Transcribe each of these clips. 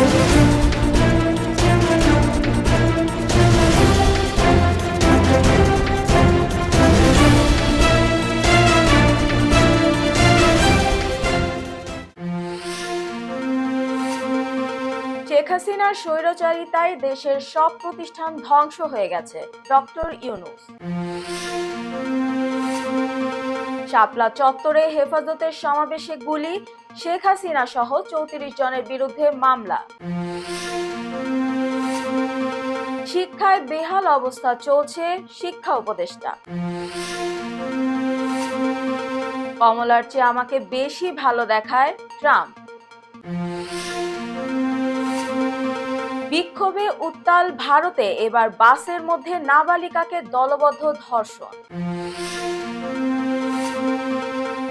শেখ হাসিনার স্বৈরাচারিতায় দেশের সব প্রতিষ্ঠান ধ্বংস হয়ে গেছে, ডক্টর ইউনূস। শাপলা চত্বরে হেফাজতের সমাবেশে গুলি, শেখ হাসিনা সহ 34 জনের বিরুদ্ধে মামলা। শিক্ষায় বেহাল অবস্থা চলছে, শিক্ষা উপদেষ্টা। কমলার চেয়ে আমাকে বেশি ভালো দেখায় ট্রাম্প। বিক্ষোভে উত্তাল ভারতে, এবার বাসের মধ্যে নাবালিকাকে দলবদ্ধ ধর্ষণ।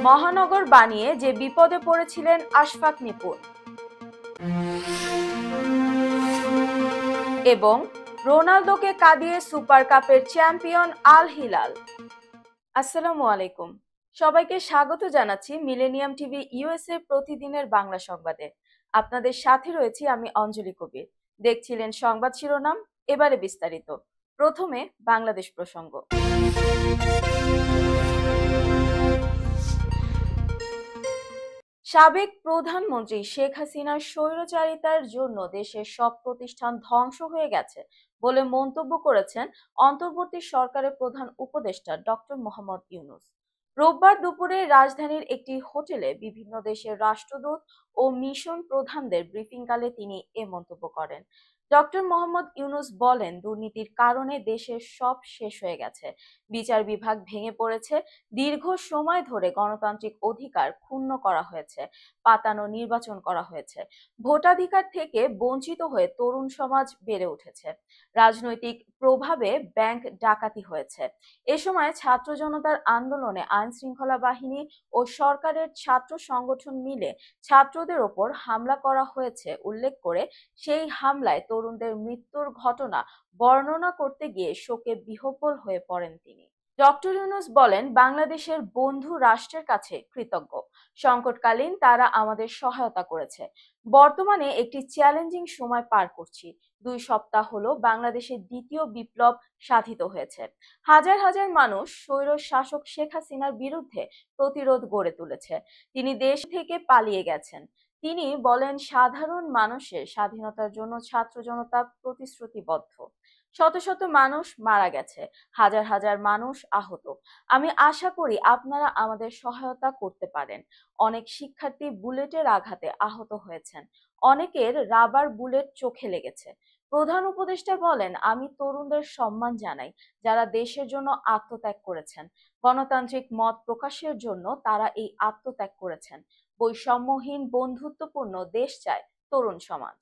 মহানগর বানিয়ে যে বিপদে পড়েছিলেন আশফাক নিপুণ। এবং রোনালদোকে কাঁদিয়ে সুপার কাপের চ্যাম্পিয়ন আল হিলাল। আসসালামু আলাইকুম, সবাইকে স্বাগত জানাচ্ছি মিলেনিয়াম টিভি ইউএসএ প্রতিদিনের বাংলা সংবাদে। আপনাদের সাথে রয়েছি আমি অঞ্জলি কবির। দেখছিলেন সংবাদ শিরোনাম, এবারে বিস্তারিত। প্রথমে বাংলাদেশ প্রসঙ্গ। সাবেক প্রধানমন্ত্রী শেখ হাসিনার স্বৈরাচারিতার জন্য দেশের সব প্রতিষ্ঠান ধ্বংস হয়ে গেছে বলে মন্তব্য করেছেন অন্তর্বর্তী সরকারের প্রধান উপদেষ্টা ডক্টর মোহাম্মদ ইউনূস। রোববার দুপুরে রাজধানীর একটি হোটেলে বিভিন্ন দেশের রাষ্ট্রদূত ও মিশন প্রধানদের ব্রিফিংকালে তিনি এ মন্তব্য করেন। ডক্টর মোহাম্মদ ইউনূস বলেন, দুর্নীতির কারণে দেশের সব শেষ হয়ে গেছে, বিচার বিভাগ ভেঙে পড়েছে, দীর্ঘ সময় ধরে গণতান্ত্রিক অধিকার ক্ষুণ্ণ করা হয়েছে, পাতানো নির্বাচন করা হয়েছে, ভোটাধিকার থেকে বঞ্চিত হয়ে তরুণ সমাজ বেড়ে উঠেছে, রাজনৈতিক প্রভাবে ব্যাংক ডাকাতি হয়েছে। এ সময় ছাত্র জনতার আন্দোলনে আইন শৃঙ্খলা বাহিনী ও সরকারের ছাত্র সংগঠন মিলে ছাত্রদের ওপর হামলা করা হয়েছে উল্লেখ করে সেই হামলায় তরুণদের মৃত্যুর ঘটনা বর্ণনা করতে গিয়ে শোকে বিহ্বল হয়ে পড়েন তিনি। ডক্টর ইউনূস বলেন, বাংলাদেশের বন্ধু রাষ্ট্রের কাছে কৃতজ্ঞ। সংকটকালীন তারা আমাদের সহায়তা করেছে। বর্তমানে একটি চ্যালেঞ্জিং সময় পার করছি। 2 সপ্তাহ হলো বাংলাদেশের দ্বিতীয় বিপ্লব সাধিত হয়েছে। হাজার হাজার মানুষ স্বৈর শাসক শেখ হাসিনার বিরুদ্ধে প্রতিরোধ গড়ে তুলেছে। তিনি দেশ থেকে পালিয়ে গেছেন। তিনি বলেন, সাধারণ মানুষের স্বাধীনতার জন্য ছাত্র জনতা প্রতিশ্রুতিবদ্ধ। শত শত মানুষ মারা গেছে, হাজার হাজার মানুষ আহত। আমি আশা করি আপনারা আমাদের সহায়তা করতে পারেন। অনেক শিক্ষার্থী বুলেটের আঘাতে আহত হয়েছেন, অনেকের রাবার বুলেট চোখে লেগেছে। প্রধান উপদেষ্টা বলেন, আমি তরুণদের সম্মান জানাই যারা দেশের জন্য আত্মত্যাগ করেছেন। গণতান্ত্রিক মত প্রকাশের জন্য তারা এই আত্মত্যাগ করেছেন। বৈষম্যহীন বন্ধুত্বপূর্ণ দেশ চায় তরুণ সমাজ।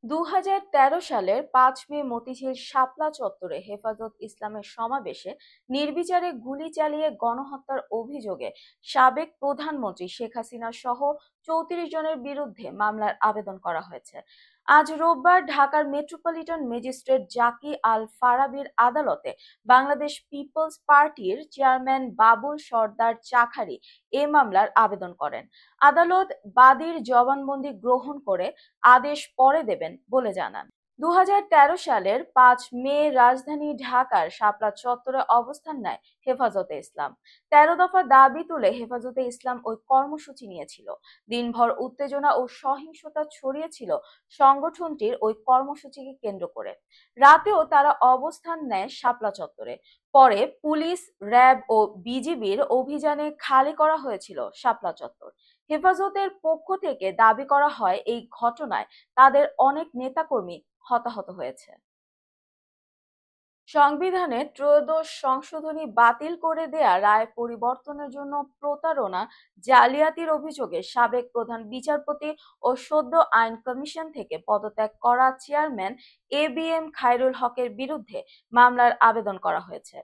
2013 সালের 5 মে মতিঝিল শাপলা চত্বরে হেফাজত ইসলামের সমাবেশে নির্বিচারে গুলি চালিয়ে গণহত্যার অভিযোগে সাবেক প্রধানমন্ত্রী শেখ হাসিনা সহ 34 জনের বিরুদ্ধে মামলার আবেদন করা হয়েছে। আজ রোববার ঢাকার মেট্রোপলিটন ম্যাজিস্ট্রেট জাকি আল ফারাবীর আদালতে বাংলাদেশ পিপলস পার্টির চেয়ারম্যান বাবুল সরদার চাখারি এ মামলার আবেদন করেন। আদালত বাদীর জবানবন্দি গ্রহণ করে আদেশ পরে দেবেন বলে জানান। 2013 সালের 5 মে রাজধানী ঢাকার শাপলা চত্বরে অবস্থান নেয় হেফাজতে ইসলাম। 13 দফা দাবি তুলে হেফাজতে ইসলাম ওই কর্মসূচি নিয়েছিল। দিনভর উত্তেজনা ও সহিংসতা ছড়িয়েছিল সংগঠনটির ওই কর্মসূচিকে কেন্দ্র করে। রাতেও তারা অবস্থান নেয় শাপলা চত্বরে। পরে পুলিশ, র্যাব ও বিজিবির অভিযানে খালি করা হয়েছিল শাপলা চত্বর। হেফাজতের পক্ষ থেকে দাবি করা হয়, এই ঘটনায় তাদের অনেক নেতাকর্মী হতাহত হয়েছে। সংবিধানের 13শ সংশোধনী বাতিল করে দেয়া রায় পরিবর্তনের জন্য প্রতারণা, জালিয়াতির অভিযোগে সাবেক প্রধান বিচারপতি ও সদ্য আইন কমিশন থেকে পদত্যাগ করা চেয়ারম্যান ABM খায়রুল হকের বিরুদ্ধে মামলার আবেদন করা হয়েছে।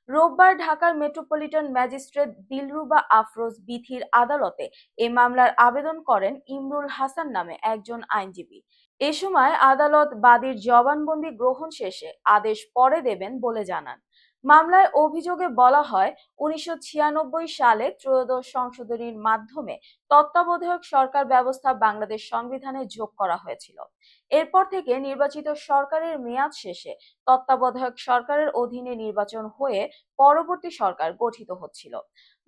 রোববার ঢাকার মেট্রোপলিটন ম্যাজিস্ট্রেট দিলরুবা আফরোজ বিথির আদালতে এ মামলার আবেদন করেন ইমরুল হাসান নামে একজন আইনজীবী। এ সময় আদালত বাদীর জবানবন্দি গ্রহণ শেষে আদেশ পরে দেবেন বলে জানান। মামলায় অভিযোগে বলা হয় 1996 সালে ত্রয়োদশ সংশোধনীর মাধ্যমে তত্ত্বাবধায়ক সরকার ব্যবস্থা বাংলাদেশ সংবিধানে যোগ করা হয়েছিল। এরপর থেকে নির্বাচিত সরকারের মেয়াদ শেষে তত্ত্বাবধায়ক সরকারের অধীনে নির্বাচন হয়ে পরবর্তী সরকার গঠিত হচ্ছিল।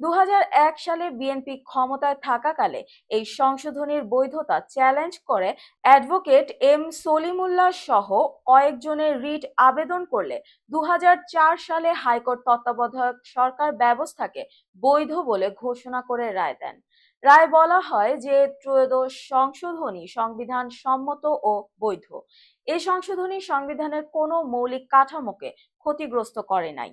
2001 সালে বিএনপি ক্ষমতায় থাকাকালে এই সংশোধনীর বৈধতা চ্যালেঞ্জ করে অ্যাডভোকেট এম সলিমুল্লাহ সহ কয়েকজনের রিট আবেদন করলে 2004 সালে হাইকোর্ট তত্ত্বাবধায়ক সরকার ব্যবস্থাকে বৈধ বলে ঘোষণা করে রায় দেন। রায় বলা হয় যে ত্রয়োদশ সংশোধনী সংবিধান সম্মত ও বৈধ। এই সংশোধনী সংবিধানের কোনো মৌলিক কাঠামোকে ক্ষতিগ্রস্ত করে নাই।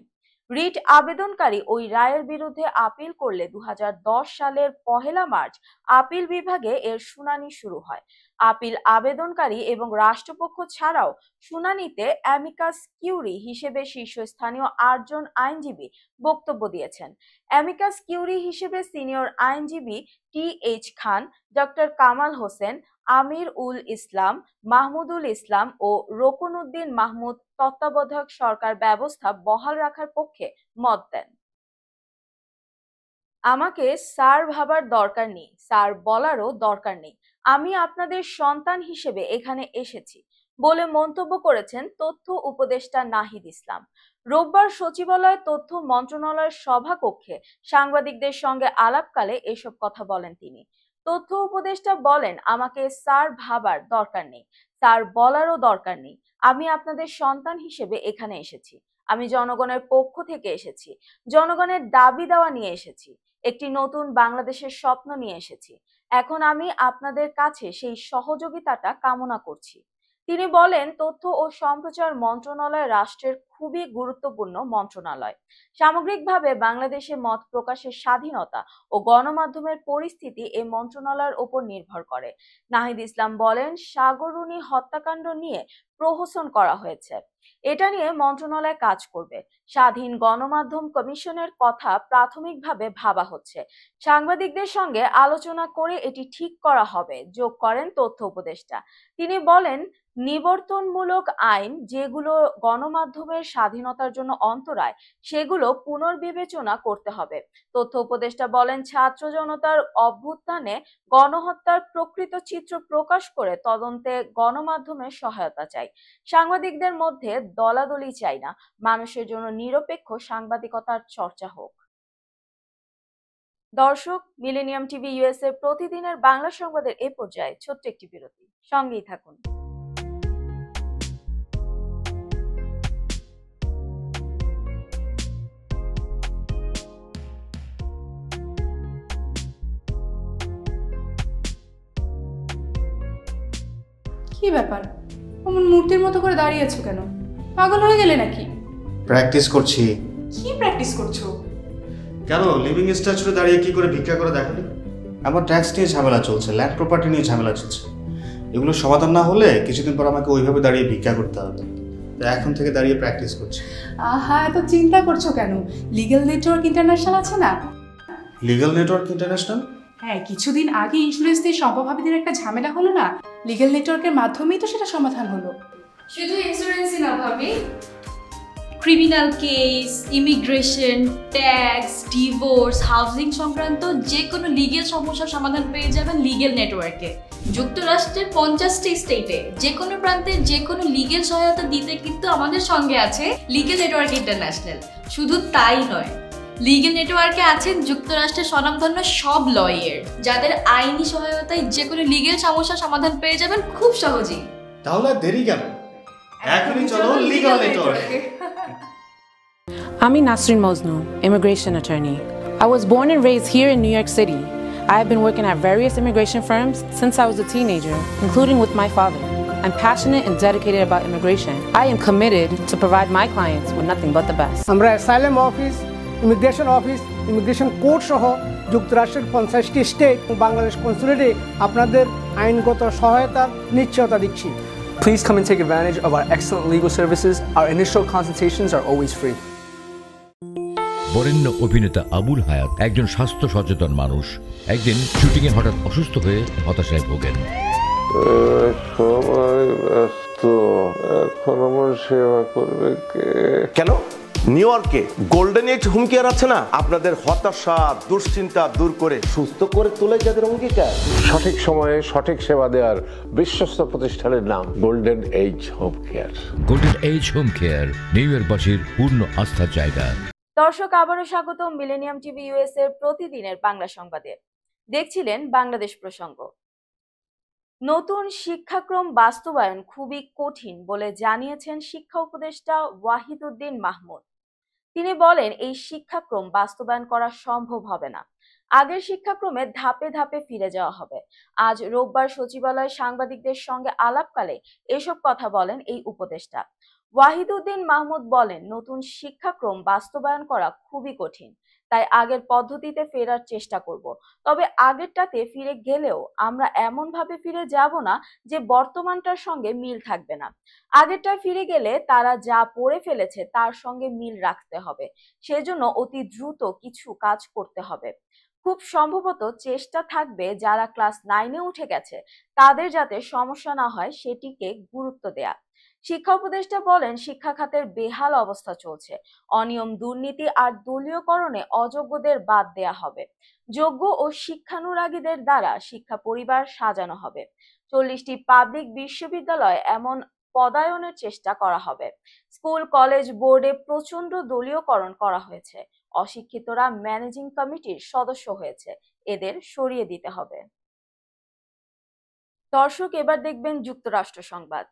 রিট আবেদনকারী ওই রায়ের বিরুদ্ধে আপিল করলে 2010 সালের 1 মার্চ আপিল বিভাগে এর শুনানি শুরু হয়। আপিল আবেদনকারী এবং রাষ্ট্রপক্ষ ছাড়াও শুনানিতে অ্যামিকাস কিউরি হিসেবে শীর্ষস্থানীয় 8 জন আইনজীবী বক্তব্য দিয়েছেন। অ্যামিকাস কিউরি হিসেবে সিনিয়র আইনজীবী টি.এইচ. খান, ডক্টর কামাল হোসেন, আমির উল ইসলাম, মাহমুদুল ইসলাম ও রুকনউদ্দিন মাহমুদ তত্ত্বাবধায়ক সরকার ব্যবস্থা বহাল রাখার পক্ষে মত দেন। আমাকে স্যার ভাবার দরকার নেই, স্যার বলারও দরকার নেই। আমি আপনাদের সন্তান হিসেবে এখানে এসেছি বলে মন্তব্য করেছেন তথ্য উপদেষ্টা নাহিদ ইসলাম। রোববার সচিবালয় তথ্য মন্ত্রণালয়ের সভাকক্ষে সাংবাদিকদের সঙ্গে আলাপকালে এসব কথা বলেন তিনি। তথ্য উপদেষ্টা বলেন, আমাকে স্যার ভাবার দরকার নেই, স্যার বলারও দরকার নেই। আমি আপনাদের সন্তান হিসেবে এখানে এসেছি। আমি জনগণের পক্ষ থেকে এসেছি, জনগণের দাবি দেওয়া নিয়ে এসেছি, একটি নতুন বাংলাদেশের স্বপ্ন নিয়ে এসেছি। এখন আমি আপনাদের কাছে সেই সহযোগিতাটা কামনা করছি। তিনি বলেন, তথ্য ও সম্প্রচার মন্ত্রণালয় রাষ্ট্রের খুবই গুরুত্বপূর্ণ মন্ত্রণালয়। সামগ্রিকভাবে বাংলাদেশে মত প্রকাশের স্বাধীনতা ও গণমাধ্যমের পরিস্থিতি এই মন্ত্রণালয়ের উপর নির্ভর করে। নাহিদ ইসলাম বলেন, সাগররুনি হত্যাকাণ্ড নিয়ে প্রহসন করা হয়েছে, এটা নিয়ে মন্ত্রণালয় কাজ করবে। স্বাধীন গণমাধ্যম কমিশনের কথা প্রাথমিকভাবে ভাবা হচ্ছে, সাংবাদিকদের সঙ্গে আলোচনা করে এটি ঠিক করা হবে, যোগ করেন তথ্য উপদেষ্টা। তিনি বলেন, নিবর্তনমূলক আইন যেগুলো গণমাধ্যমের স্বাধীনতার জন্য অন্তরায়, সেগুলো পুনর্বিবেচনা করতে হবে। তথ্য উপদেষ্টা বলেন, ছাত্র জনতার অভ্যুত্থানে গণহত্যার প্রকৃত চিত্র প্রকাশ করে তদন্তে গণমাধ্যমের সহায়তা চাই। সাংবাদিকদের মধ্যে দলাদলি চাই না, মানুষের জন্য নিরপেক্ষ সাংবাদিকতার চর্চা হোক। দর্শক, মিলেনিয়াম টিভি ইউএসএ প্রতিদিনের বাংলা সংবাদের এ পর্যায়ে ছোট্ট একটি বিরতি, সঙ্গেই থাকুন। কি ব্যাপার, অমন মূর্তির মতো করে দাঁড়িয়ে আছো কেন? পাগল হয়ে গেলে নাকি? প্র্যাকটিস করছি। কি প্র্যাকটিস করছো? কেন লিভিং স্ট্যাচুরে দাঁড়িয়ে কি করে ভিক্ষা করে দেখালি? আমার ট্যাক্স নিয়ে ঝামেলা চলছে, ল্যান্ড প্রপার্টি নিয়ে ঝামেলা চলছে। এগুলো সমাধান না হলে কিছুদিন পর আমাকে ওইভাবে দাঁড়িয়ে ভিক্ষা করতে হবে। তো এখন থেকে দাঁড়িয়ে প্র্যাকটিস করছি। আহা, এত চিন্তা করছো কেন? লিগ্যাল নেটওয়ার্ক ইন্টারন্যাশনাল আছে না? Legal network international? হ্যাঁ, কিছুদিন আগে ইন্স্যুরেন্স দিয়ে সম্পভাবীদের একটা ঝামেলা হলো না, লিগ্যাল নেটওয়ার্কের মাধ্যমেই তো সেটা সমাধান হলো। শুধু ইন্স্যুরেন্সই না ভাবি, criminal case, immigration, tax, divorce, housing সংক্রান্ত যে কোনো লিগেল সমস্যার সমাধান পেয়ে যাবেন লিগেল নেটওয়ার্কে। যুক্তরাষ্ট্রের 50টি স্টেটে যে কোনো প্রান্তের যে কোনো লিগেল সহায়তা দিতে কিন্তু আমাদের সঙ্গে আছে লিগেল নেটওয়ার্ক ইন্টারন্যাশনাল। শুধু তাই নয়, লিগেল নেটওয়ার্কে আছেন যুক্তরাষ্ট্রের স্বনামধন্য সব লয়ার, যাদের আইনি সহায়তায় যে কোনো লিগেল সমস্যার সমাধান পেয়ে যাবেন খুব সহজেই। তাহলে দেরি কেন? এখনই চলো লিগ্যাল নেটওয়ার্কে। I'm Nasrin Mosnu, immigration attorney. I was born and raised here in New York City. I have been working at various immigration firms since I was a teenager, including with my father. I'm passionate and dedicated about immigration. I am committed to provide my clients with nothing but the best. আমরা asylum office, immigration court সহ যুক্তরাষ্ট্রের 50টি state ও বাংলাদেশ কনসুলেটে আপনাদের আইনগত সহায়তার নিশ্চয়তা দিচ্ছি। Please come and take advantage of our excellent legal services. Our initial consultations are always free. বরেণ্য অভিনেতা আবুল হায়াত একজন স্বাস্থ্য সচেতন মানুষ। একদিন শুটিংয়ে হঠাৎ অসুস্থ হয়ে হতাশায় ভোগেন। সবাই ব্যস্ত, এখন আমার সেবা করবে কে? কেন? নিউ ইয়র্কে গোল্ডেন এজ হোম কেয়ার আছে না, আপনাদের হতাশা দুশ্চিন্তা দূর করে সুস্থ করে তোলে যাদের অঙ্গীকার। সঠিক সময়ে সঠিক সেবা দেওয়ার বিশ্বস্ত প্রতিষ্ঠানের নাম golden age home care. Golden age home care New ইয়র্কবাসীর পূর্ণ আস্থার জায়গা। দর্শক, আবারও স্বাগত মিলেনিয়াম টিভি ইউএস এর প্রতিদিনের বাংলা সংবাদে। দেখছিলেন বাংলাদেশ প্রসঙ্গ। নতুন শিক্ষাক্রম বাস্তবায়ন খুবই কঠিন বলে জানিয়েছেন শিক্ষা উপদেষ্টা ওয়াহিদুদ্দিন মাহমুদ। তিনি বলেন, এই শিক্ষাক্রম বাস্তবায়ন করা সম্ভব হবে না। আগের শিক্ষাক্রমে ধাপে ধাপে ফিরে যাওয়া হবে। আজ রোববার সচিবালয়ে সাংবাদিকদের সঙ্গে আলাপকালে এসব কথা বলেন এই উপদেষ্টা। ওয়াহিদুদ্দিন মাহমুদ বলেন, নতুন শিক্ষাক্রম বাস্তবায়ন করা খুবই কঠিন, তাই আগের পদ্ধতিতে ফেরার চেষ্টা করব। তবে আগেরটাতে ফিরে গেলেও আমরা এমন ভাবে ফিরে যাব না যে বর্তমানটার সঙ্গে মিল থাকবে না। আগেরটা ফিরে গেলে তারা যা পড়ে ফেলেছে তার সঙ্গে মিল রাখতে হবে। সেজন্য অতি দ্রুত কিছু কাজ করতে হবে। খুব সম্ভবত চেষ্টা থাকবে যারা ক্লাস 9-এ উঠে গেছে তাদের যাতে সমস্যা না হয় সেটিকে গুরুত্ব দেয়া। শিক্ষা উপদেষ্টা বলেন, শিক্ষা খাতের বেহাল অবস্থা চলছে। অনিয়ম, দুর্নীতি আর দলীয়করণে অযোগ্যদের বাদ দেয়া হবে। যোগ্য ও শিক্ষানুরাগীদের দ্বারা শিক্ষা পরিবার সাজানো হবে। 40টি পাবলিক বিশ্ববিদ্যালয়ে এমন পদায়নের চেষ্টা করা হবে। স্কুল কলেজ বোর্ডে প্রচন্ড দলীয়করণ করা হয়েছে। অশিক্ষিতরা ম্যানেজিং কমিটির সদস্য হয়েছে, এদের সরিয়ে দিতে হবে। দর্শক, এবার দেখবেন যুক্তরাষ্ট্র সংবাদ।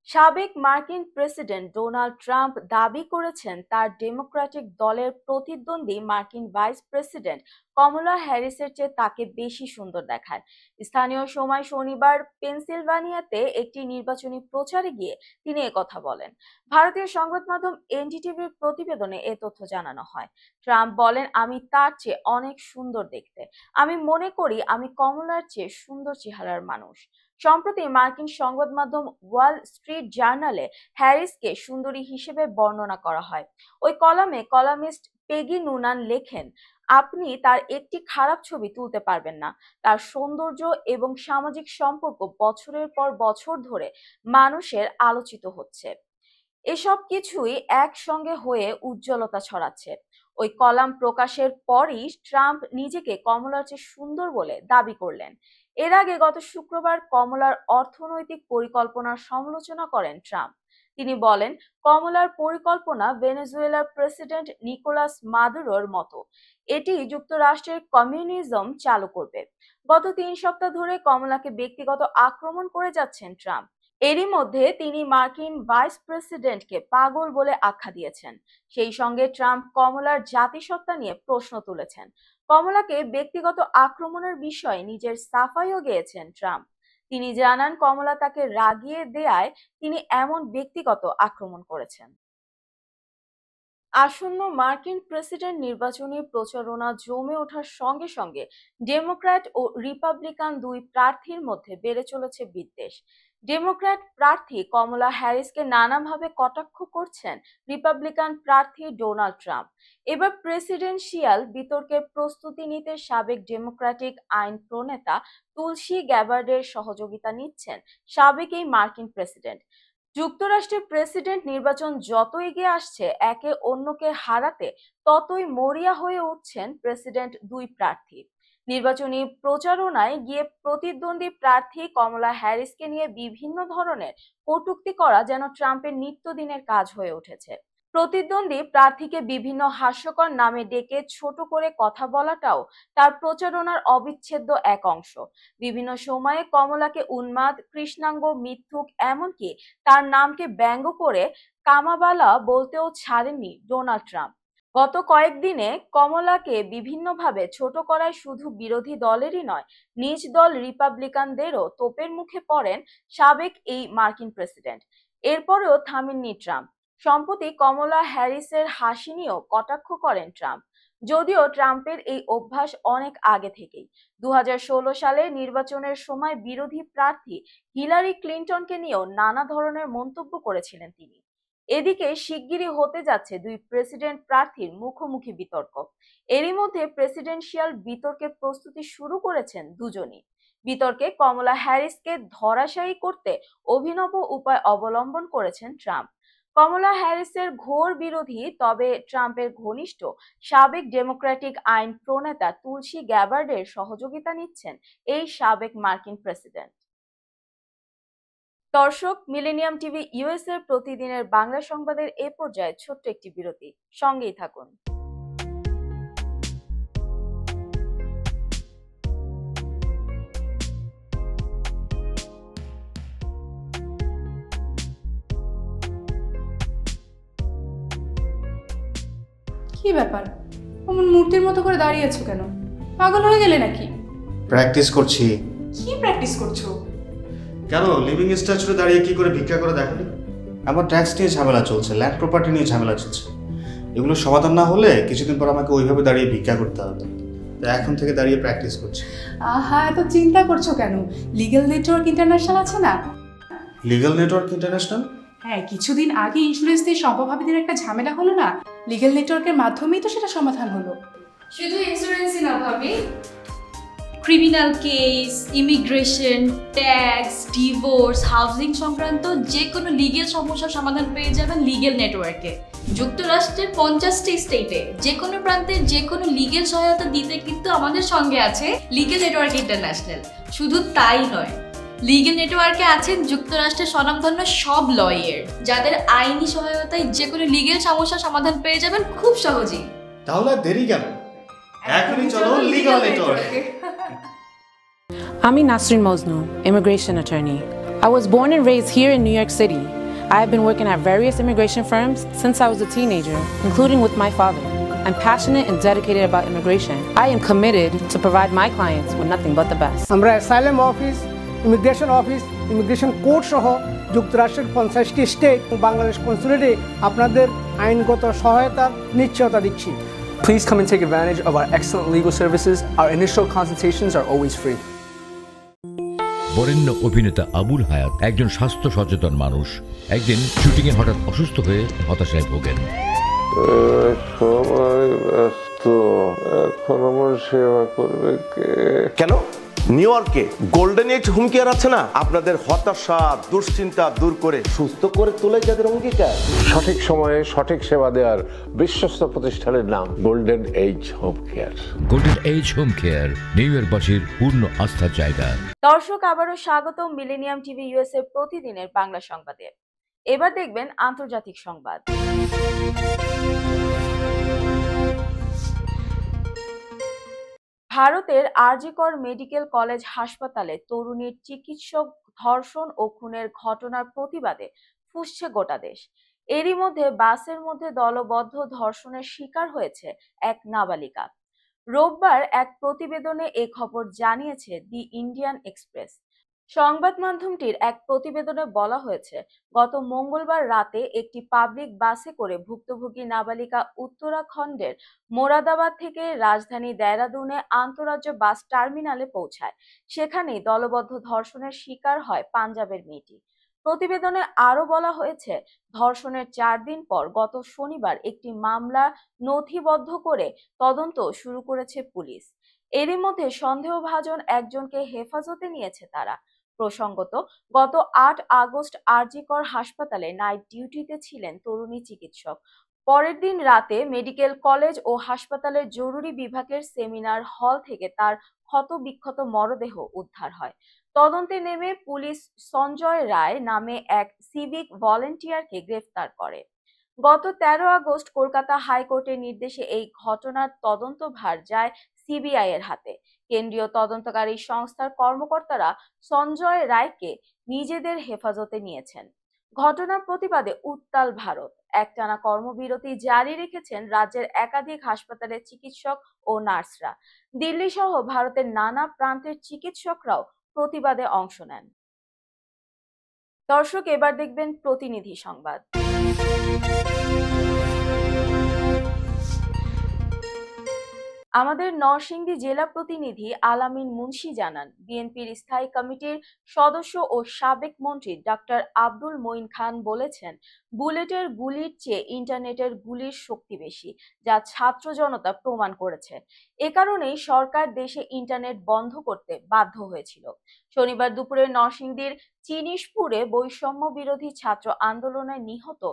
সাবেক মার্কিন প্রেসিডেন্ট ডোনাল্ড ট্রাম্প দাবি করেছেন তার ডেমোক্রেটিক দলের প্রতিদ্বন্দ্বী মার্কিন ভাইস প্রেসিডেন্ট কমলা হ্যারিসের চেয়ে তাকে বেশি সুন্দর দেখায়। স্থানীয় সময় শনিবার পেনসিলভানিয়াতে একটি নির্বাচনী প্রচারে গিয়ে তিনি একথা বলেন। ভারতীয় সংবাদ মাধ্যম এনডিটিভির প্রতিবেদনে এ তথ্য জানানো হয়। ট্রাম্প বলেন, আমি তার চেয়ে অনেক সুন্দর দেখতে। আমি মনে করি আমি কমলার চেয়ে সুন্দর চেহারার মানুষ। সম্প্রতি মার্কিন সংবাদ মাধ্যম ওয়াল স্ট্রিট জার্নালে হ্যারিসকে সুন্দরী হিসেবে বর্ণনা করা হয়। ওই কলামে কলামিস্ট পেগি নুনান লেখেন, আপনি তার একটি খারাপ ছবি তুলতে পারবেন না। তার সৌন্দর্য এবং সামাজিক সম্পর্ক বছরের পর বছর ধরে মানুষের আলোচিত হচ্ছে। এসব কিছুই একসঙ্গে হয়ে উজ্জ্বলতা ছড়াচ্ছে। ওই কলাম প্রকাশের পরই ট্রাম্প নিজেকে কমলার চেয়ে সুন্দর বলে দাবি করলেন। এর আগে গত শুক্রবার কমলার অর্থনৈতিক পরিকল্পনার সমালোচনা করেন ট্রাম্প। তিনি বলেন, কমলার পরিকল্পনা ভেনেজুয়েলার প্রেসিডেন্ট নিকোলাস মাদুরোর মতো। এটি যুক্তরাষ্ট্রের কমিউনিজম চালু করবে। গত 3 সপ্তাহ ধরে কমলাকে ব্যক্তিগত আক্রমণ করে যাচ্ছেন ট্রাম্প। এরই মধ্যে তিনি মার্কিন ভাইস প্রেসিডেন্টকে পাগল বলে আখ্যা দিয়েছেন। সেই সঙ্গে ট্রাম্প কমলার জাতিসত্তা নিয়ে প্রশ্ন তুলেছেন। কমলাকে ব্যক্তিগত আক্রমণের বিষয়ে নিজের সাফাইও গেয়েছেন ট্রাম্প। তিনি জানান, কমলা তাকে রাগিয়ে দেয়ায় তিনি এমন ব্যক্তিগত আক্রমণ করেছেন। আসন্ন মার্কিন প্রেসিডেন্ট নির্বাচনী প্রচারণা জমে ওঠার সঙ্গে সঙ্গে ডেমোক্র্যাট ও রিপাবলিকান দুই প্রার্থীর মধ্যে বেড়ে চলেছে বিদ্বেষ। ডেমোক্র্যাট প্রার্থী কমলা হ্যারিসকে নানাভাবে কটাক্ষ করছেন রিপাবলিকান প্রার্থী ডোনাল্ড ট্রাম্প। এবার প্রেসিডেন্সিয়াল বিতর্কের প্রস্তুতি নিতে সাবেক ডেমোক্র্যাটিক আইন প্রণেতা তুলসী গ্যাবার্ডের সহযোগিতা নিচ্ছেন সাবেক এই মার্কিন প্রেসিডেন্ট। যুক্তরাষ্ট্রের প্রেসিডেন্ট নির্বাচন যত এগিয়ে আসছে, একে অন্যকে হারাতে ততই মরিয়া হয়ে উঠছেন প্রেসিডেন্ট দুই প্রার্থী। নির্বাচনী প্রচারণায় গিয়ে প্রতিদ্বন্দ্বী প্রার্থী কমলা হ্যারিসকে নিয়ে বিভিন্ন ধরনের কটূক্তি করা যেন ট্রাম্পের নিত্যদিনের কাজ হয়ে উঠেছে। প্রতিদ্বন্দ্বী প্রার্থীকে বিভিন্ন হাস্যকর নামে ডেকে ছোট করে কথা বলাটাও তার প্রচারণার অবিচ্ছেদ্য এক অংশ। বিভিন্ন সময়ে কমলাকে উন্মাদ, কৃষ্ণাঙ্গ, মিথ্যুক, এমনকি তার নামকে ব্যঙ্গ করে কামাবালা বলতেও ছাড়েননি ডোনাল্ড ট্রাম্প। গত কয়েকদিনে কমলাকে বিভিন্নভাবে ছোট করায় শুধু বিরোধী দলেরই নয়, নিজ দল রিপাবলিকানদেরও তোপের মুখে পড়েন সাবেক এই মার্কিন প্রেসিডেন্ট। এরপরেও থামেননি ট্রাম্প। সম্প্রতি কমলা হ্যারিসের হাসি নিয়েও কটাক্ষ করেন ট্রাম্প। যদিও ট্রাম্পের এই অভ্যাস অনেক আগে থেকেই। 2016 সালে নির্বাচনের সময় বিরোধী প্রার্থী হিলারি ক্লিনটনকে নিয়েও নানা ধরনের মন্তব্য করেছিলেন তিনি। এদিকে শিগগিরই হতে যাচ্ছে দুই প্রেসিডেন্ট প্রার্থীর মুখোমুখি বিতর্ক। এরই মধ্যে প্রেসিডেন্সিয়াল বিতর্কের প্রস্তুতি শুরু করেছেন দুজনই। বিতর্কে কমলা হ্যারিসকে ধরাশায়ী করতে অভিনব উপায় অবলম্বন করেছেন ট্রাম্প। কমলা হ্যারিসের ঘোর বিরোধী তবে ট্রাম্পের ঘনিষ্ঠ সাবেক ডেমোক্রেটিক আইন প্রণেতা তুলসী গ্যাবার্ডের সহযোগিতা নিচ্ছেন এই সাবেক মার্কিন প্রেসিডেন্ট। দর্শক, মিলেনিয়াম টিভি ইউএস এর প্রতিদিনের বাংলা সংবাদের এ পর্যায়ে ছোট্ট একটি বিরতি, সঙ্গেই থাকুন। কি ব্যাপার, অমন মূর্তির মতো করে দাঁড়িয়ে আছো কেন? পাগল হয়ে গেলে নাকি? প্র্যাকটিস করছি। কি প্র্যাকটিস করছো? কেন লিভিং স্ট্যাচুরে দাঁড়িয়ে কি করে ভিক্ষা করে দেখনি? আমার ট্যাক্স নিয়ে ঝামেলা চলছে, ল্যান্ড প্রপার্টি নিয়ে ঝামেলা চলছে। এগুলো সমাধান না হলে কিছুদিন পর আমাকে ওইভাবে দাঁড়িয়ে ভিক্ষা করতে হবে। তো এখন থেকে দাঁড়িয়ে প্র্যাকটিস করছি। আহা, এত চিন্তা করছো কেন? লিগ্যাল নেটওয়ার্ক ইন্টারন্যাশনাল আছে না? Legal network international? হ্যাঁ, কিছুদিন আগে ইন্স্যুরেন্স দিয়ে সম্পভাবীদের একটা ঝামেলা হলো না, লিগ্যাল নেটওয়ার্কের মাধ্যমেই তো সেটা সমাধান হলো। শুধু ইন্স্যুরেন্সই না ভাবি, criminal case, immigration, tax, divorce, housing সংক্রান্ত যে কোনো লিগেল সমস্যার সমাধান পেয়ে যাবেন লিগেল নেটওয়ার্কে। যুক্তরাষ্ট্রের 50টি স্টেটে যে কোনো প্রান্তে যে কোনো লিগেল সহায়তা দিতে কিন্তু আমাদের সঙ্গে আছে লিগেল নেটওয়ার্ক ইন্টারন্যাশনাল। শুধু তাই নয়, লিগেল নেটওয়ার্কে আছেন যুক্তরাষ্ট্রের স্বনামধন্য সব লয়ার, যাদের আইনি সহায়তায় যে কোনো লিগেল সমস্যার সমাধান পেয়ে যাবেন খুব সহজেই। তাহলে দেরি কেন? এখনই চলো লিগ্যাল নেটওয়ার্কে। I'm Nasrin Mosnu, immigration attorney. I was born and raised here in New York City. I have been working at various immigration firms since I was a teenager, including with my father. I'm passionate and dedicated about immigration. I am committed to provide my clients with nothing but the best. আমরা asylum office, immigration court সহ যুক্তরাষ্ট্রের 50টি state ও বাংলাদেশ কনসুলেটে আপনাদের আইনগত সহায়তার নিশ্চয়তা দিচ্ছি। Please come and take advantage of our excellent legal services. Our initial consultations are always free. বরেণ্য অভিনেতা আবুল হায়াত একজন স্বাস্থ্য সচেতন মানুষ। একদিন শুটিংয়ে হঠাৎ অসুস্থ হয়ে হতাশায় ভোগেন। সবাই ব্যস্ত, এখন আমার সেবা করবে কে? কেন? নিউ ইয়র্কে গোল্ডেন এজ হোম কেয়ার আছে না, আপনাদের হতাশা দুশ্চিন্তা দূর করে সুস্থ করে তোলে যাদের অঙ্গীকার। সঠিক সময়ে সঠিক সেবা দেওয়ার বিশ্বস্ত প্রতিষ্ঠানের নাম golden age home care. Golden age home care New ইয়র্কবাসীর পূর্ণ আস্থার জায়গা। দর্শক, আবারও স্বাগতম মিলেনিয়াম টিভি ইউএস এর প্রতিদিনের বাংলা সংবাদে। এবার দেখবেন আন্তর্জাতিক সংবাদ। ভারতের আরজিকর মেডিকেল কলেজ হাসপাতালে তরুণীর চিকিৎসক ধর্ষণ ও খুনের ঘটনার প্রতিবাদে ফুঁসছে গোটা দেশ। এরই মধ্যে বাসের মধ্যে দলবদ্ধ ধর্ষণের শিকার হয়েছে এক নাবালিকা। রোববার এক প্রতিবেদনে এ খবর জানিয়েছে দি ইন্ডিয়ান এক্সপ্রেস। সংবাদ মাধ্যমটির এক প্রতিবেদনে বলা হয়েছে, গত মঙ্গলবার রাতে একটি পাবলিক বাসে করে ভুক্তভোগী নাবালিকা উত্তরাখণ্ডের মোরাদাবাদ থেকে রাজধানী দেহরাদুনে আন্তঃরাজ্য বাস টার্মিনালে পৌঁছায়। সেখানেই দলবদ্ধ ধর্ষণের শিকার হয় পাঞ্জাবের মেয়েটি। প্রতিবেদনে আরো বলা হয়েছে, ধর্ষণের 4 দিন পর গত শনিবার একটি মামলা নথিবদ্ধ করে তদন্ত শুরু করেছে পুলিশ। এরই মধ্যে সন্দেহভাজন একজনকে হেফাজতে নিয়েছে তারা। প্রসঙ্গত, গত 8 আগস্ট আরজিকর হাসপাতালে নাইট ডিউটিতে ছিলেন তরুণী চিকিৎসক। পরের দিন রাতে মেডিকেল কলেজ ও হাসপাতালের জরুরি বিভাগের সেমিনার হল থেকে তার ক্ষতবিক্ষত মরদেহ উদ্ধার হয়। তদন্তে নেমে পুলিশ সঞ্জয় রায় নামে এক সিভিক ভলেন্টিয়ারকে গ্রেফতার করে। গত 13 আগস্ট কলকাতা হাইকোর্টের নির্দেশে এই ঘটনার তদন্তভার যায় সিবিআই এর হাতে। কেন্দ্রীয় তদন্তকারী সংস্থার কর্মকর্তারা সঞ্জয় রায়কে নিজেদের হেফাজতে নিয়েছেন। ঘটনার প্রতিবাদে উত্তাল ভারত। একটানা কর্মবিরতি জারি রেখেছেন রাজ্যের একাধিক হাসপাতালের চিকিৎসক ও নার্সরা। দিল্লি সহ ভারতের নানা প্রান্তের চিকিৎসকরাও প্রতিবাদে অংশ নেন। দর্শক, এবার দেখবেন প্রতিনিধি সংবাদ। আমাদের নরসিংদী জেলা প্রতিনিধি আলামিন মুন্সি জানান, বিএনপির স্থায়ী কমিটির সদস্য ও সাবেক মন্ত্রী ডক্টর আব্দুল মঈন খান বলেছেন, বুলেটের গুলির চেয়ে ইন্টারনেটের গুলির শক্তি বেশি, যা ছাত্র জনতা প্রমাণ করেছে। এ কারণেই সরকার দেশে ইন্টারনেট বন্ধ করতে বাধ্য হয়েছিল। শনিবার দুপুরে নরসিংদীর চিনিশপুরে বৈষম্য বিরোধী ছাত্র আন্দোলনে নিহত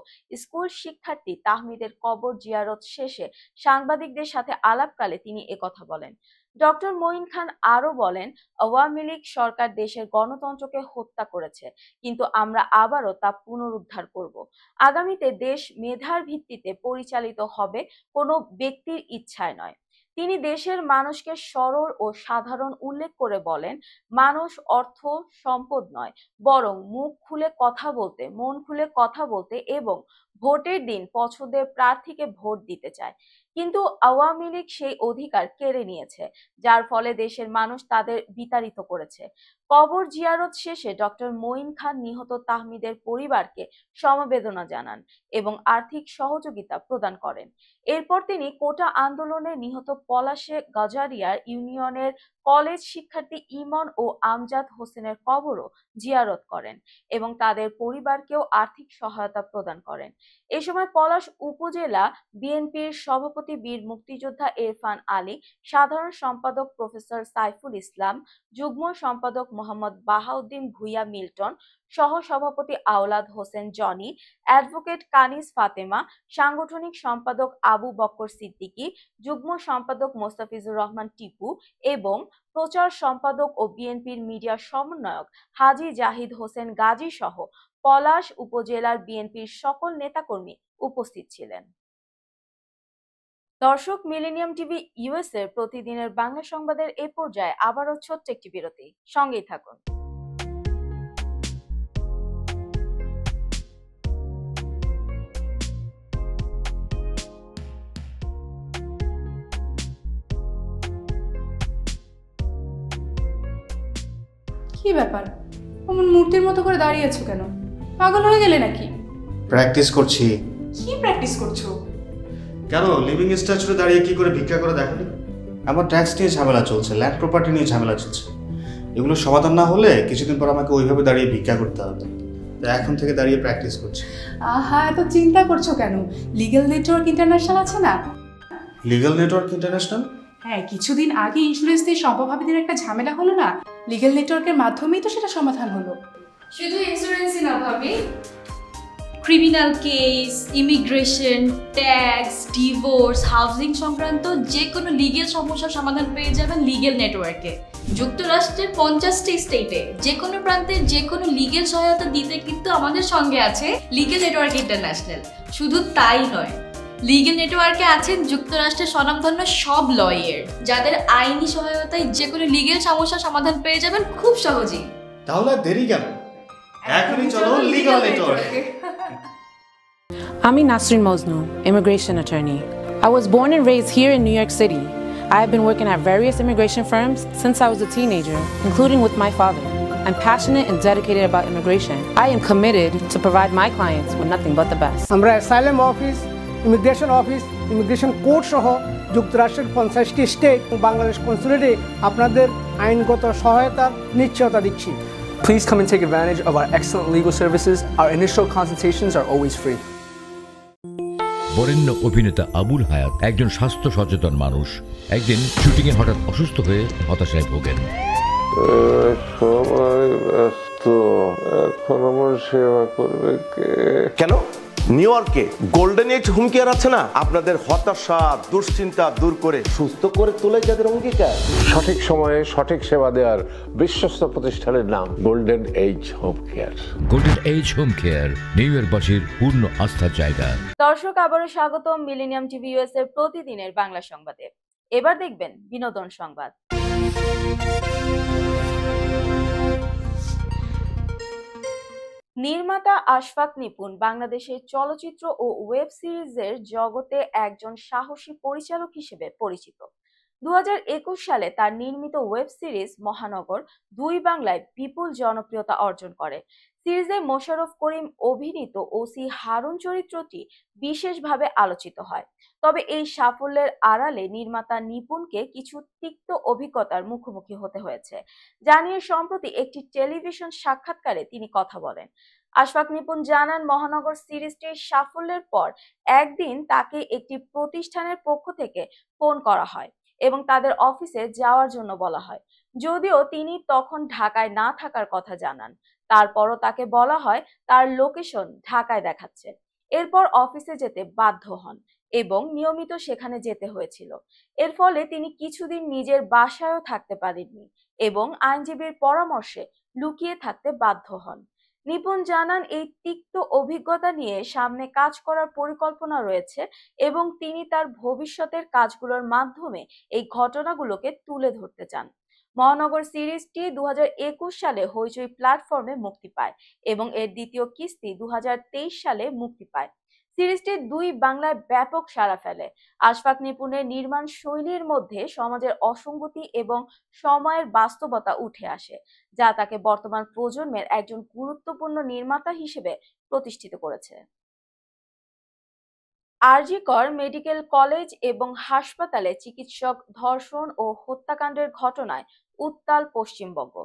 স্কুল শিক্ষার্থী তাহমিদের কবর জিয়ারত শেষে সাংবাদিকদের সাথে আলাপকালে তিনি একথা বলেন। ডক্টর মঈন খান আরো বলেন, আওয়ামী লীগ সরকার দেশের গণতন্ত্রকে হত্যা করেছে, কিন্তু আমরা আবারও তা পুনরুদ্ধার করব। আগামীতে দেশ মেধার ভিত্তিতে পরিচালিত হবে, কোনো ব্যক্তির ইচ্ছায় নয়। তিনি দেশের মানুষকে সরল ও সাধারণ উল্লেখ করে বলেন, মানুষ অর্থ সম্পদ নয়, বরং মুখ খুলে কথা বলতে, মন খুলে কথা বলতে এবং ভোটের দিন পছন্দের প্রার্থীকে ভোট দিতে চায়। কিন্তু আওয়ামী লীগ সেই অধিকার কেড়ে নিয়েছে, যার ফলে দেশের মানুষ তাদের বিতাড়িত করেছে। কবর জিয়ারত শেষে ডক্টর মঈন খান নিহত তাহমিদের পরিবারকে সমবেদনা জানান এবং আর্থিক সহযোগিতা প্রদান করেন। এরপর তিনি কোটা আন্দোলনে নিহত পলাশে গজারিয়া ইউনিয়নের কলেজ শিক্ষার্থী ইমন ও আমজাদ হোসেনের কবরও জিয়ারত করেন এবং তাদের পরিবারকেও আর্থিক সহায়তা প্রদান করেন। এ সময় পলাশ উপজেলা বিএনপির সভাপতি বীর মুক্তিযোদ্ধা ইরফান আলী, সাধারণ সম্পাদক প্রফেসর সাইফুল ইসলাম, যুগ্ম সম্পাদক মোহাম্মদ বাহাউদ্দিন ভুইয়া মিল্টন, সহ সভাপতি আওলাদ হোসেন জনি, অ্যাডভোকেট কানিজ ফাতেমা, সাংগঠনিক সম্পাদক আবু বক্কর সিদ্দিকী, যুগ্ম সম্পাদক মোস্তাফিজুর রহমান টিপু এবং প্রচার সম্পাদক ও বিএনপির মিডিয়া সমন্বয়ক হাজী জাহিদ হোসেন গাজী সহ পলাশ উপজেলার বিএনপির সকল নেতাকর্মী উপস্থিত ছিলেন। দর্শক, মিলেনিয়াম টিভি ইউএস এর প্রতিদিনের বাংলা সংবাদের এ পর্যায়ে আবারও ছোট্ট একটি বিরতি, সঙ্গেই থাকুন। কি ব্যাপার, অমন মূর্তির মতো করে দাঁড়িয়ে আছো কেন? পাগল হয়ে গেলে নাকি? প্র্যাকটিস করছি। কি প্র্যাকটিস করছো? কেন লিভিং স্ট্যাচুতে দাঁড়িয়ে কি করে ভিক্ষা করে দেখনি? আমার ট্যাক্স নিয়ে ঝামেলা চলছে, ল্যান্ড প্রপার্টি নিয়ে ঝামেলা চলছে। এগুলো সমাধান না হলে কিছুদিন পর আমাকে ওইভাবে দাঁড়িয়ে ভিক্ষা করতে হবে। তো এখন থেকে দাঁড়িয়ে প্র্যাকটিস করছি। আহা, এত চিন্তা করছো কেন? লিগ্যাল নেটওয়ার্ক ইন্টারন্যাশনাল আছে না? Legal network international? হ্যাঁ, কিছুদিন আগে ইন্স্যুরেন্স দিয়ে সম্পভাবীদের একটা ঝামেলা হলো না, লিগ্যাল নেটওয়ার্কের মাধ্যমেই তো সেটা সমাধান হলো। শুধু ইন্স্যুরেন্সই না ভাবি, criminal case, immigration, tax, divorce, housing সংক্রান্ত যে কোনো লিগেল সমস্যার সমাধান পেয়ে যাবেন লিগেল নেটওয়ার্কে। যুক্তরাষ্ট্রের 50টি স্টেটে যে কোনো প্রান্তে যে কোনো লিগেল সহায়তা দিতে কিন্তু আমাদের সঙ্গে আছে লিগেল নেটওয়ার্ক ইন্টারন্যাশনাল। শুধু তাই নয়, লিগেল নেটওয়ার্কে আছেন যুক্তরাষ্ট্রের স্বনামধন্য সব লয়ার, যাদের আইনি সহায়তায় যে কোনো লিগেল সমস্যার সমাধান পেয়ে যাবেন খুব সহজেই। তাহলে দেরি কেন? এখনই চলো লিগ্যাল নেটওয়ার্কে। I'm Nasrin Mosnu, immigration attorney. I was born and raised here in New York City. I have been working at various immigration firms since I was a teenager, including with my father. I'm passionate and dedicated about immigration. I am committed to provide my clients with nothing but the best. আমরা asylum office, immigration court সহ যুক্তরাষ্ট্রের 50টি state এবং বাংলাদেশ কনসুলেটে আপনাদের আইনগত সহায়তার নিশ্চয়তা দিচ্ছি। Please come and take advantage of our excellent legal services. Our initial consultations are always free. বরেণ্য অভিনেতা আবুল হায়াত একজন স্বাস্থ্য সচেতন মানুষ। একদিন শুটিংয়ে হঠাৎ অসুস্থ হয়ে হতাশায় ভোগেন। সবাই ব্যস্ত, এখন আমার সেবা করবে কে? কেন নিউ ইয়র্কে গোল্ডেন এজ হোম কেয়ার আছে না, আপনাদের হতাশা দুশ্চিন্তা দূর করে সুস্থ করে তোলে যাদের অঙ্গীকার। সঠিক সময়ে সঠিক সেবা দেওয়ার বিশ্বস্ত প্রতিষ্ঠানের নাম golden age home care. Golden age home care New ইয়র্কবাসীর পূর্ণ আস্থার জায়গা। দর্শক, আবারও স্বাগতম মিলেনিয়াম টিভি ইউএস এর প্রতিদিনের বাংলা সংবাদে। এবার দেখবেন বিনোদন সংবাদ। নির্মাতা আশফাক নিপুণ বাংলাদেশের চলচ্চিত্র ও ওয়েব সিরিজের জগতে একজন সাহসী পরিচালক হিসেবে পরিচিত। 2021 সালে তার নির্মিত ওয়েব সিরিজ মহানগর 2 বাংলায় বিপুল জনপ্রিয়তা অর্জন করে। সিরিজে মোশাররফ করিম অভিনীত ওসি হারুন চরিত্রটি বিশেষভাবে আলোচিত হয়। তবে এই সাফল্যের আড়ালে নির্মাতা নিপুণকে কিছু তিক্ত অভিজ্ঞতার মুখোমুখি হতে হয়েছে, জানিয়ে সম্প্রতি একটি টেলিভিশন সাক্ষাৎকারে তিনি কথা বলেন। আশফাক নিপুণ জানান, মহানগর সিরিজটির সাফল্যের পর একদিন তাকে একটি প্রতিষ্ঠানের পক্ষ থেকে ফোন করা হয় এবং তাদের অফিসে যাওয়ার জন্য বলা হয়। যদিও তিনি তখন ঢাকায় না থাকার কথা জানান, তারপরও তাকে বলা হয় তার লোকেশন ঢাকায় দেখাচ্ছে। এরপর অফিসে যেতে বাধ্য হন এবং নিয়মিত সেখানে যেতে হয়েছিল। এর ফলে তিনি কিছুদিন নিজের বাসায়ও থাকতে পারেননি এবং আইনজীবীর পরামর্শে লুকিয়ে থাকতে বাধ্য হন। নিপুণ জানান, এই তিক্ত অভিজ্ঞতা নিয়ে সামনে কাজ করার পরিকল্পনা রয়েছে এবং তিনি তার ভবিষ্যতের কাজগুলোর মাধ্যমে এই ঘটনাগুলোকে তুলে ধরতে চান। মহানগর সিরিজটি 2021 সালে হইচই প্ল্যাটফর্মে মুক্তি পায় এবং এর দ্বিতীয় কিস্তি 2023 সালে মুক্তি পায়। সিরিজটি 2 বাংলায় ব্যাপক সাড়া ফেলে। আশফাক নিপুণের নির্মাণ শৈলীর মধ্যে সমাজের অসঙ্গতি এবং সময়ের বাস্তবতা উঠে আসে, যা তাকে বর্তমান প্রজন্মের একজন গুরুত্বপূর্ণ নির্মাতা হিসেবে প্রতিষ্ঠিত করেছে। আরজিকর মেডিকেল কলেজ এবং হাসপাতালে চিকিৎসক ধর্ষণ ও হত্যাকাণ্ডের ঘটনায় উত্তাল পশ্চিমবঙ্গ।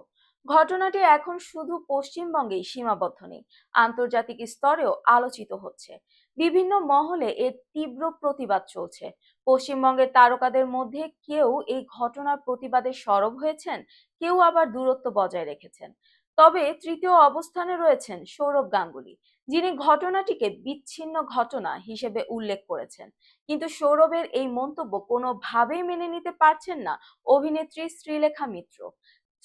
ঘটনাটি এখন শুধু পশ্চিমবঙ্গেই সীমাবদ্ধ নেই, আন্তর্জাতিক স্তরেও আলোচিত হচ্ছে। বিভিন্ন মহলে এর তীব্র প্রতিবাদ চলছে। পশ্চিমবঙ্গের তারকাদের মধ্যে কেউ এই ঘটনার প্রতিবাদে সরব হয়েছেন, কেউ আবার দূরত্ব বজায় রেখেছেন। তবে তৃতীয় অবস্থানে রয়েছেন সৌরভ গাঙ্গুলী, যিনি ঘটনাটিকে বিচ্ছিন্ন ঘটনা হিসেবে উল্লেখ করেছেন। কিন্তু সৌরভের এই মন্তব্য কোনোভাবেই মেনে নিতে পারছেন না অভিনেত্রী শ্রীলেখা মিত্র।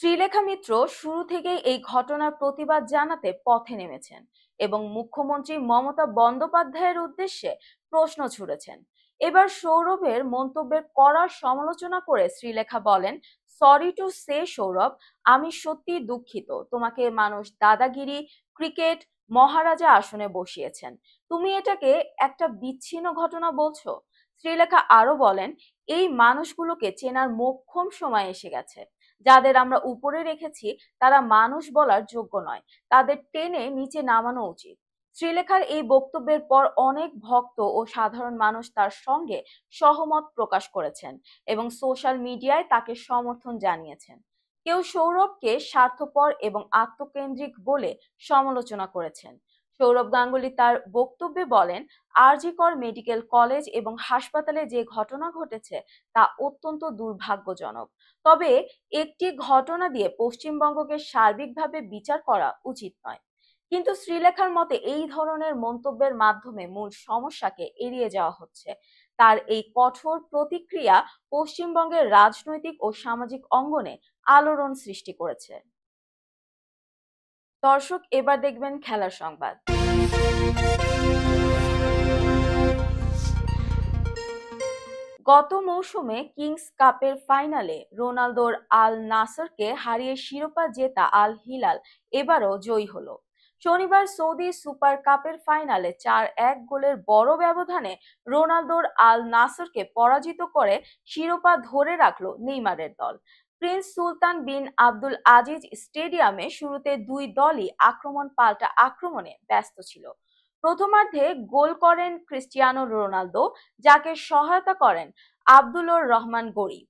শ্রীলেখা মিত্র শুরু থেকেই এই ঘটনার প্রতিবাদ জানাতে পথে নেমেছেন এবং মুখ্যমন্ত্রী মমতা বন্দ্যোপাধ্যায়ের উদ্দেশ্যে প্রশ্ন ছুড়েছেন। এবার সৌরভের মন্তব্যের কড়া সমালোচনা করে শ্রীলেখা বলেন, সরি টু সে সৌরভ, আমি সত্যি দুঃখিত, তোমাকে মানুষ দাদাগিরি ক্রিকেট মহারাজা আসনে বসিয়েছেন, তুমি এটাকে একটা বিচ্ছিন্ন ঘটনা বলছো। শ্রীলেখা আরো বলেন, এই মানুষগুলোকে চেনার মোক্ষম সময় এসে গেছে। যাদের আমরা উপরে রেখেছি তারা মানুষ বলার যোগ্য নয়, তাদের টেনে নিচে নামানো উচিত। শ্রীলেখার এই বক্তব্যের পর অনেক ভক্ত ও সাধারণ মানুষ তার সঙ্গে সহমত প্রকাশ করেছেন এবং সোশ্যাল মিডিয়ায় তাকে সমর্থন জানিয়েছেন। কেউ সৌরভকে স্বার্থপর এবং আত্মকেন্দ্রিক বলে সমালোচনা করেছেন। সৌরভ গাঙ্গুলী তার বক্তব্যে বলেন, আরজিকর মেডিকেল কলেজ এবং হাসপাতালে যে ঘটনা ঘটেছে তা অত্যন্ত দুর্ভাগ্যজনক। তবে একটি ঘটনা দিয়ে পশ্চিমবঙ্গকে সার্বিকভাবে বিচার করা উচিত নয়। কিন্তু শ্রীলেখার মতে এই ধরনের মন্তব্যের মাধ্যমে মূল সমস্যাকে এড়িয়ে যাওয়া হচ্ছে। তার এই কঠোর প্রতিক্রিয়া পশ্চিমবঙ্গের রাজনৈতিক ও সামাজিক অঙ্গনে আলোড়ন সৃষ্টি করেছে। দর্শক, এবার দেখবেন খেলার সংবাদ। গত মৌসুমে কিংস কাপের ফাইনালে রোনালদোর আল নাসরকে হারিয়ে শিরোপা জেতা আল হিলাল এবারও জয়ী হলো। শনিবার সৌদি সুপার কাপের ফাইনালে 4-1 গোলের বড় ব্যবধানে রোনালদোর আল নাসরকে পরাজিত করে শিরোপা ধরে রাখল নেইমারের দল। প্রিন্স সুলতান বিন আব্দুল আজিজ স্টেডিয়ামে শুরুতে দুই দলই আক্রমণ পাল্টা আক্রমণে ব্যস্ত ছিল। প্রথমার্ধে গোল করেন ক্রিস্টিয়ানো রোনালদো, যাকে সহায়তা করেন আব্দুলুর রহমান গরিব।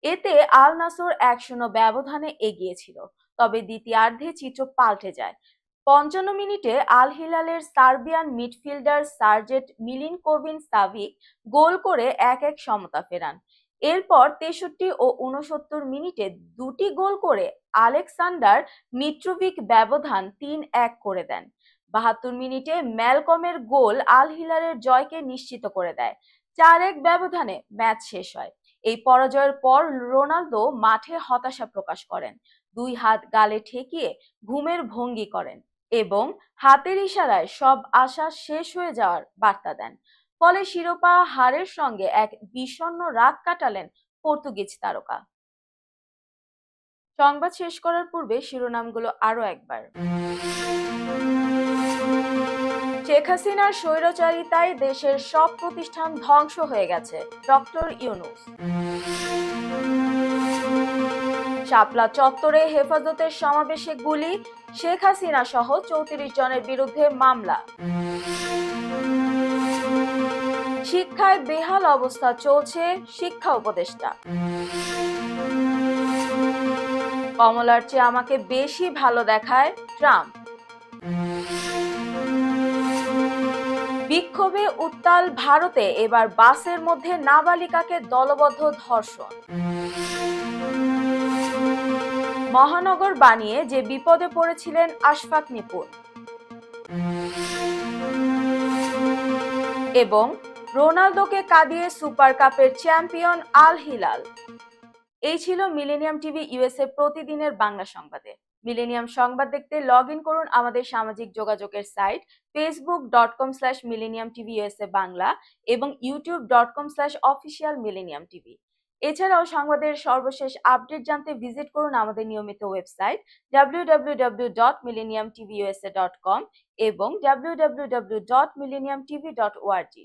এতে আল নাসর 1-0 ব্যবধানে এগিয়ে ছিল। তবে দ্বিতীয়ার্ধে চিত্র পাল্টে যায়। 55 মিনিটে আল হিলালের সার্বিয়ান মিডফিল্ডার সার্জেট মিলিনকোভিন সাভিক গোল করে 1-1 সমতা ফেরান। এরপর 63 ও 69 মিনিটে দুটি গোল করে আলেকসান্ডার মিত্রোভিক ব্যবধান 3-1 করে দেন। 72 মিনিটে ম্যালকমের গোল আল হিলালের জয়কে নিশ্চিত করে দেয়। 4-1 ব্যবধানে ম্যাচ শেষ হয়। এই পরাজয়ের পর রোনালদো মাঠে হতাশা প্রকাশ করেন, দুই হাত গালে ঠেকিয়ে ঘুমের ভঙ্গি করেন এবং হাতের ইশারায় সব আশা শেষ হয়ে যাওয়ার বার্তা দেন। ফলে শিরোপা হারের সঙ্গে এক বিষণ্ণ রাত কাটালেন পর্তুগিজ তারকা। সংবাদ শেষ করার পূর্বে শিরোনামগুলো আরো একবার। শেখ হাসিনার স্বৈরাচারিতায় দেশের সব প্রতিষ্ঠান ধ্বংস হয়ে গেছে, ডক্টর ইউনূস। শাপলা চত্বরে হেফাজতের সমাবেশে গুলি, শেখ হাসিনা সহ 34 জনের বিরুদ্ধে মামলা। শিক্ষায় বেহাল অবস্থা চলছে, শিক্ষা উপদেষ্টা। কমলার চেয়ে আমাকে বেশি ভালো দেখায় ট্রাম্প। বিক্ষোভে উত্তাল ভারতে, এবার বাসের মধ্যে নাবালিকাকে দলবদ্ধ ধর্ষণ। মহানগর বানিয়ে যে বিপদে পড়েছিলেন আশফাক নিপুণ। এবং রোনালদোকে কাঁদিয়ে সুপার কাপের চ্যাম্পিয়ন আল হিলাল। এই ছিল মিলেনিয়াম টিভি ইউএসএ প্রতিদিনের বাংলা সংবাদে। মিলেনিয়াম সংবাদ দেখতে লগ ইন করুন আমাদের সামাজিক যোগাযোগের সাইট facebook.com/millenniumtvusa বাংলা এবং youtube.com/officialmillenniumtv। এছাড়াও সংবাদের সর্বশেষ আপডেট জানতে ভিজিট করুন আমাদের নিয়মিত ওয়েবসাইট www.millenniumtvusa.com এবং www.millenniumtv.org।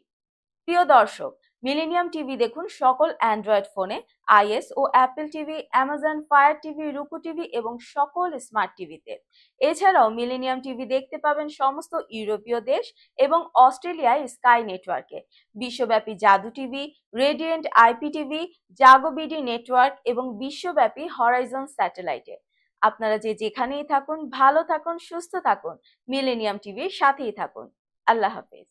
প্রিয় দর্শক, মিলেনিয়াম টিভি দেখুন সকল অ্যান্ড্রয়েড ফোনে, iOS ও Apple TV, Amazon Fire TV, Roku TV এবং সকল স্মার্ট টিভিতে। এছাড়াও মিলেনিয়াম টিভি দেখতে পাবেন সমস্ত ইউরোপীয় দেশ এবং অস্ট্রেলিয়ায় স্কাই নেটওয়ার্কে, বিশ্বব্যাপী জাদু টিভি, রেডিয়েন্ট আইপি টিভি, জাগো বিডি নেটওয়ার্ক এবং বিশ্বব্যাপী হরাইজন স্যাটেলাইটে। আপনারা যেখানেই থাকুন, ভালো থাকুন, সুস্থ থাকুন, মিলেনিয়াম টিভির সাথেই থাকুন। আল্লাহ হাফেজ।